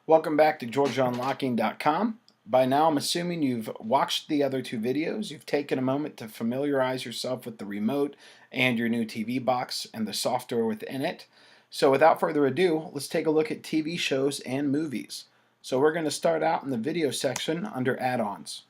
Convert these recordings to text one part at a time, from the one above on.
Welcome back to georgiaUnlocking.com. By now, I'm assuming you've watched the other two videos. You've taken a moment to familiarize yourself with the remote and your new TV box and the software within it. So without further ado, let's take a look at TV shows and movies. So we're going to start out in the video section under add-ons.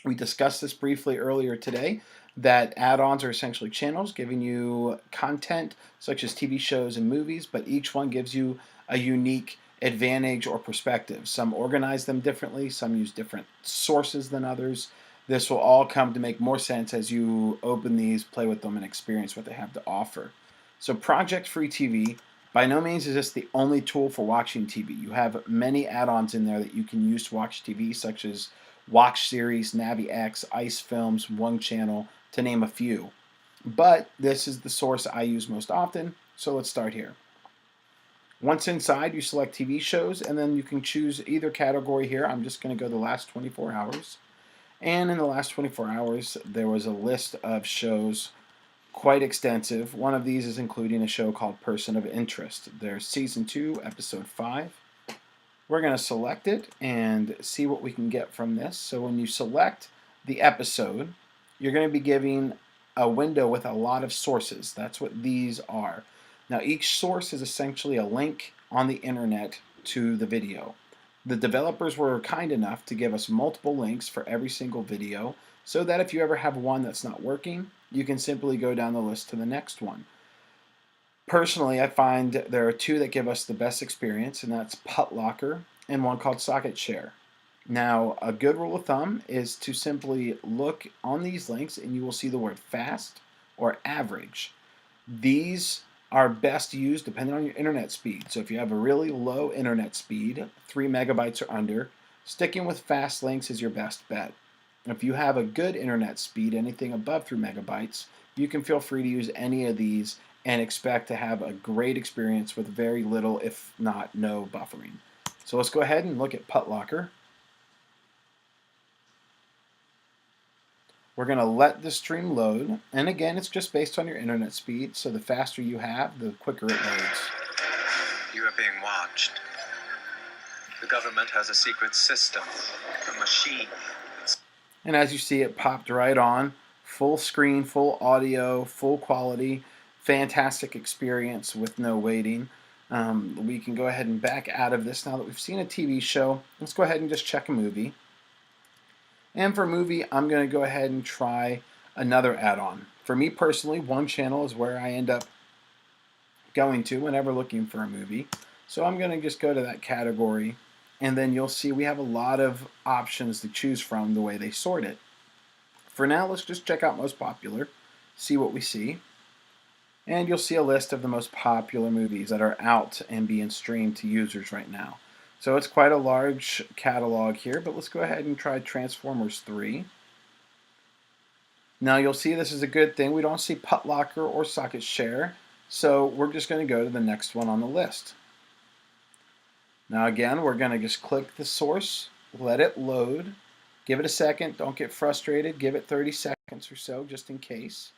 We discussed this briefly earlier today, that add-ons are essentially channels giving you content such as TV shows and movies, but each one gives you a unique advantage or perspective. Some organize them differently, some use different sources than others. This will all come to make more sense as you open these, play with them, and experience what they have to offer. So Project Free TV, by no means is this the only tool for watching TV. You have many add-ons in there that you can use to watch TV, such as Watch Series, NaviX, Ice Films, One Channel, to name a few. But this is the source I use most often, so let's start here. Once inside, you select TV shows, and then you can choose either category here. I'm just going to go the last 24 hours. And in the last 24 hours, there was a list of shows, quite extensive. One of these is including a show called Person of Interest. There's Season 2, Episode 5. We're going to select it and see what we can get from this. So when you select the episode, you're going to be giving a window with a lot of sources. That's what these are. Now each source is essentially a link on the internet to the video. The developers were kind enough to give us multiple links for every single video so that if you ever have one that's not working, you can simply go down the list to the next one. Personally, I find there are two that give us the best experience, and that's Putlocker and one called Socket Share. Now, a good rule of thumb is to simply look on these links and you will see the word fast or average. These are best used depending on your internet speed. So if you have a really low internet speed, 3 megabytes or under, sticking with fast links is your best bet. If you have a good internet speed, anything above 3 megabytes, you can feel free to use any of these and expect to have a great experience with very little, if not no, buffering. So let's go ahead and look at Putlocker. We're going to let the stream load, and again, it's just based on your internet speed, so the faster you have, the quicker it loads. You are being watched. The government has a secret system, a machine. And as you see, it popped right on. Full screen, full audio, full quality, fantastic experience with no waiting. We can go ahead and back out of this now that we've seen a TV show. Let's go ahead and just check a movie. And for a movie, I'm going to go ahead and try another add-on. For me personally, One Channel is where I end up going to whenever looking for a movie. So I'm going to just go to that category, and then you'll see we have a lot of options to choose from the way they sort it. For now, let's just check out most popular, see what we see. And you'll see a list of the most popular movies that are out and being streamed to users right now. So it's quite a large catalog here, but let's go ahead and try Transformers 3. Now you'll see this is a good thing. We don't see Putlocker or Socket Share, so we're just going to go to the next one on the list. Now again, we're going to just click the source, let it load, give it a second, don't get frustrated, give it 30 seconds or so just in case.